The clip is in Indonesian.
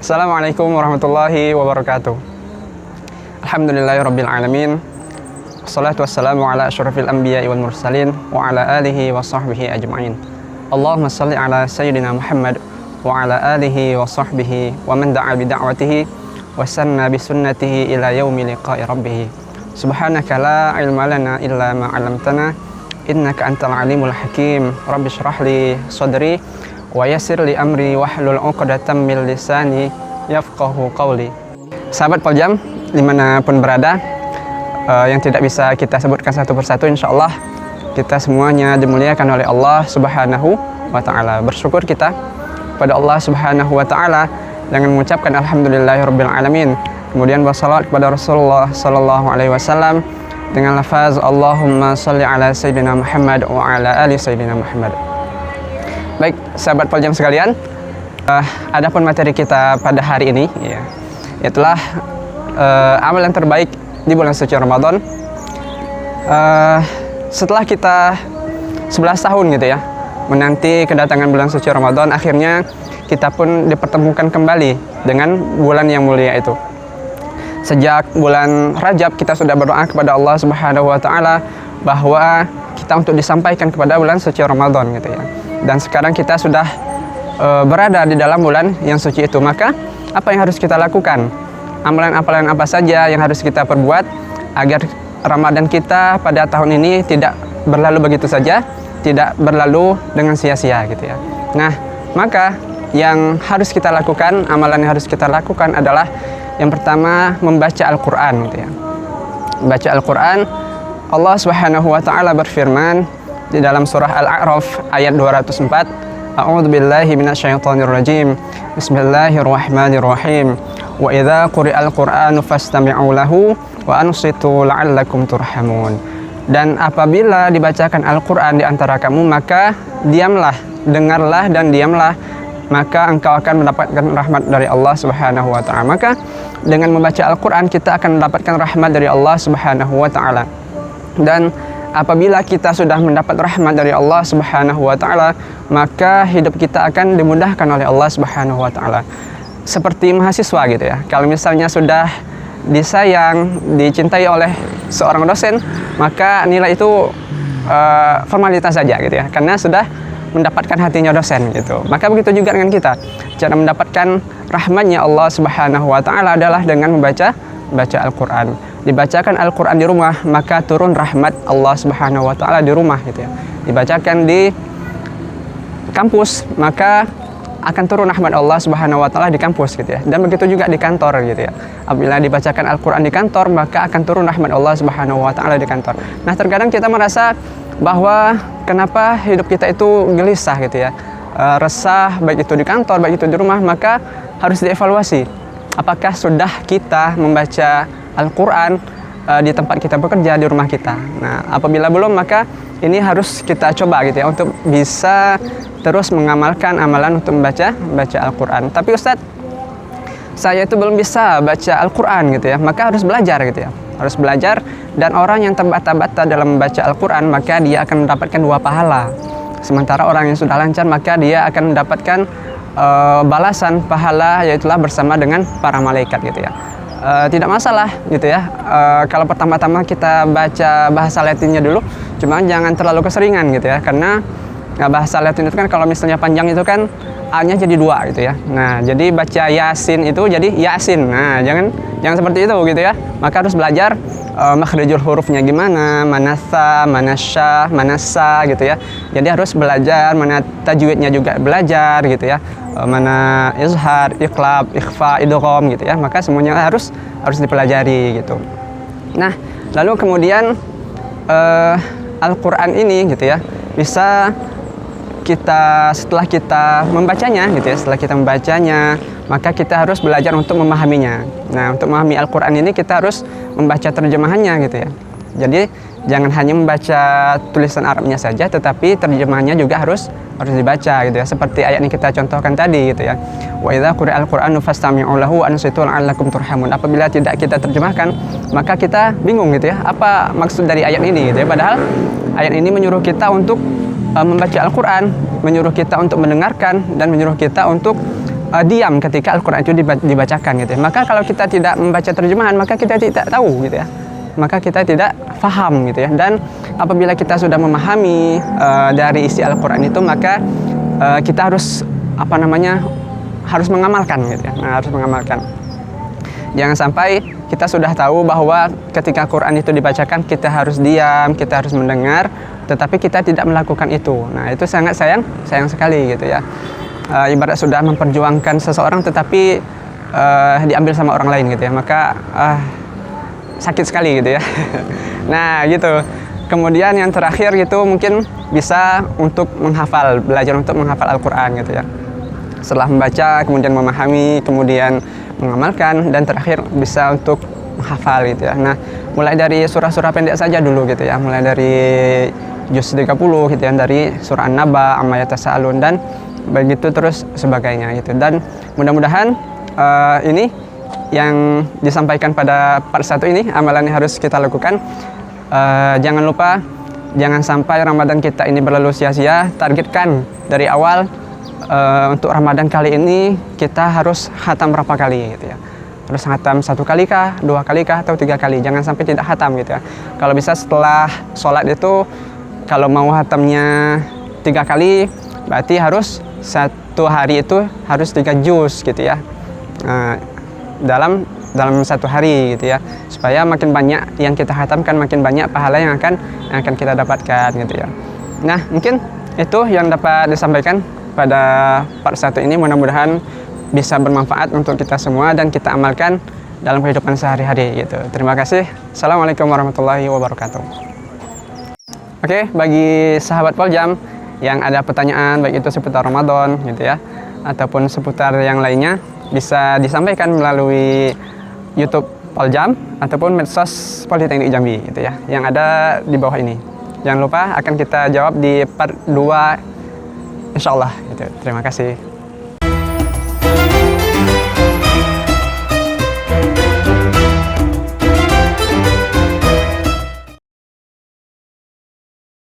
Assalamualaikum warahmatullahi wabarakatuh. Alhamdulillahirabbil alamin. Wassalatu wassalamu ala asyrafil anbiya'i wal mursalin wa ala alihi wa sahbihi ajma'in. Allahumma shalli ala sayyidina Muhammad wa ala alihi wa sahbihi wa man da'a bi da'watihi wa sanna bi sunnatihi ila yaumi liqa'i rabbih. Subhanaka la ilma lana illa ma 'allamtana innaka antal alimul hakim. Rabbi shrah li sadri wa yassir li amri wahlul 'uqdatam min lisani yafqahu qawli. Sahabat Poljam dimanapun berada, yang tidak bisa kita sebutkan satu persatu, insyaallah kita semuanya dimuliakan oleh Allah Subhanahu wa taala. Bersyukur kita pada Allah Subhanahu wa taala dengan mengucapkan alhamdulillahirabbil alamin. Kemudian bersalawat kepada Rasulullah sallallahu alaihi wasallam dengan lafaz Allahumma shalli ala sayyidina Muhammad wa ala ali sayyidina Muhammad. Baik, sahabat Poljam sekalian, adapun materi kita pada hari ini ya, itulah amalan terbaik di bulan suci Ramadan. Setelah kita 11 tahun gitu ya menanti kedatangan bulan suci Ramadan, akhirnya kita pun dipertemukan kembali dengan bulan yang mulia itu. Sejak bulan Rajab kita sudah berdoa kepada Allah Subhanahu wa taala bahwa kita untuk disampaikan kepada bulan suci Ramadan gitu ya. Dan sekarang kita sudah berada di dalam bulan yang suci itu. Maka apa yang harus kita lakukan? Amalan-amalan apa saja yang harus kita perbuat agar Ramadan kita pada tahun ini tidak berlalu begitu saja, tidak berlalu dengan sia-sia gitu ya. Nah, maka yang harus kita lakukan, amalan yang harus kita lakukan adalah yang pertama membaca Al-Qur'an gitu ya. Membaca Al-Qur'an, Allah Subhanahu wa taala berfirman di dalam surah Al-A'raf ayat 204, A'udzubillahi minasyaitonir rajim. Bismillahirrahmanirrahim. Wa idza quri'al Qur'anu fastami'u lahu wa ansitu la'allakum turhamun. Dan apabila dibacakan Al-Qur'an di antara kamu, maka diamlah, dengarlah dan diamlah, maka engkau akan mendapatkan rahmat dari Allah Subhanahu wa taala. Maka dengan membaca Al-Qur'an kita akan mendapatkan rahmat dari Allah Subhanahu wa taala. Dan apabila kita sudah mendapat rahmat dari Allah Subhanahu wa taala, maka hidup kita akan dimudahkan oleh Allah Subhanahu wa taala. Seperti mahasiswa gitu ya. Kalau misalnya sudah disayang, dicintai oleh seorang dosen, maka nilai itu formalitas saja gitu ya. Karena sudah mendapatkan hatinya dosen gitu. Maka begitu juga dengan kita. Cara mendapatkan rahmatnya Allah Subhanahu wa taala adalah dengan membaca Al-Qur'an. Dibacakan Al-Qur'an di rumah, maka turun rahmat Allah Subhanahu wa taala di rumah gitu ya. Dibacakan di kampus, maka akan turun rahmat Allah Subhanahu wa taala di kampus gitu ya. Dan begitu juga di kantor gitu ya. Apabila dibacakan Al-Qur'an di kantor, maka akan turun rahmat Allah Subhanahu wa taala di kantor. Nah, terkadang kita merasa bahwa kenapa hidup kita itu gelisah gitu ya. Resah baik itu di kantor, baik itu di rumah, maka harus dievaluasi. Apakah sudah kita membaca Al-Qur'an di tempat kita bekerja, di rumah kita. Nah, apabila belum, maka ini harus kita coba gitu ya untuk bisa terus mengamalkan amalan untuk membaca Al-Qur'an. Tapi Ustadz, saya itu belum bisa baca Al-Qur'an gitu ya, maka harus belajar gitu ya. Harus belajar, dan orang yang terbata-bata dalam membaca Al-Qur'an, maka dia akan mendapatkan 2 pahala. Sementara orang yang sudah lancar, maka dia akan mendapatkan balasan pahala, yaitulah bersama dengan para malaikat gitu ya. Tidak masalah gitu ya, kalau pertama-tama kita baca bahasa Latinnya dulu, cuma jangan terlalu keseringan gitu ya, karena bahasa Latin itu kan kalau misalnya panjang itu kan A-nya jadi 2 gitu ya. Nah, jadi baca Yasin itu jadi Yasin. Nah, jangan seperti itu gitu ya. Maka harus belajar makhrijul hurufnya gimana, mana sa, mana sya, mana sa gitu ya. Jadi harus belajar, mana tajwidnya juga belajar gitu ya. Mana izhar, iqlab, ikhfa, idgham gitu ya. Maka semuanya harus dipelajari gitu. Nah, lalu kemudian Al-Qur'an ini gitu ya, bisa setelah kita membacanya gitu ya, maka kita harus belajar untuk memahaminya. Nah, untuk memahami Al-Qur'an ini kita harus membaca terjemahannya gitu ya. Jadi jangan hanya membaca tulisan Arabnya saja, tetapi terjemahannya juga harus dibaca gitu ya. Seperti ayat yang kita contohkan tadi gitu ya. Wa idza quri'al Qur'anu fastami'u lahu wa ansitu la'allakum turhamun. Apabila tidak kita terjemahkan, maka kita bingung gitu ya. Apa maksud dari ayat ini gitu ya. Padahal ayat ini menyuruh kita untuk membaca Al-Qur'an, menyuruh kita untuk mendengarkan, dan menyuruh kita untuk diam ketika Al-Quran itu dibacakan gitu ya. Maka kalau kita tidak membaca terjemahan, maka kita tidak tahu gitu ya, maka kita tidak faham gitu ya. Dan apabila kita sudah memahami dari isi Al-Quran itu, maka kita harus harus mengamalkan gitu ya. Nah, harus mengamalkan. Jangan sampai kita sudah tahu bahwa ketika Quran itu dibacakan kita harus diam, kita harus mendengar, tetapi kita tidak melakukan itu. Nah, itu sangat sayang sekali gitu ya. Ibarat sudah memperjuangkan seseorang tetapi diambil sama orang lain gitu ya, maka sakit sekali gitu ya. Nah gitu. Kemudian yang terakhir gitu mungkin bisa untuk belajar untuk menghafal Al-Quran gitu ya. Setelah membaca, kemudian memahami, kemudian mengamalkan, dan terakhir bisa untuk menghafal gitu ya. Nah, mulai dari surah-surah pendek saja dulu gitu ya, mulai dari juz 30 gitu ya, dari surah An-Naba, Amma Yatasaalun, dan begitu terus sebagainya gitu. Dan mudah-mudahan ini yang disampaikan pada part 1 ini amalan yang harus kita lakukan. Jangan lupa, jangan sampai Ramadan kita ini berlalu sia-sia. Targetkan dari awal untuk Ramadan kali ini kita harus khatam berapa kali gitu ya. Harus khatam 1 kali kah, 2 kali kah, atau 3 kali. Jangan sampai tidak khatam gitu ya. Kalau bisa setelah sholat itu, kalau mau khatamnya 3 kali, berarti harus 1 hari itu harus 3 juz gitu ya. Dalam 1 hari gitu ya, supaya makin banyak yang kita khatamkan, makin banyak pahala yang akan kita dapatkan gitu ya. Nah, mungkin itu yang dapat disampaikan pada part 1 ini. Mudah-mudahan bisa bermanfaat untuk kita semua dan kita amalkan dalam kehidupan sehari-hari gitu. Terima kasih. Assalamualaikum warahmatullahi wabarakatuh. Oke, bagi sahabat Poljam yang ada pertanyaan baik itu seputar Ramadan gitu ya, ataupun seputar yang lainnya, bisa disampaikan melalui YouTube Poljam ataupun medsos Politeknik Jambi gitu ya, yang ada di bawah ini. Jangan lupa akan kita jawab di part 2 insyaallah gitu. Terima kasih.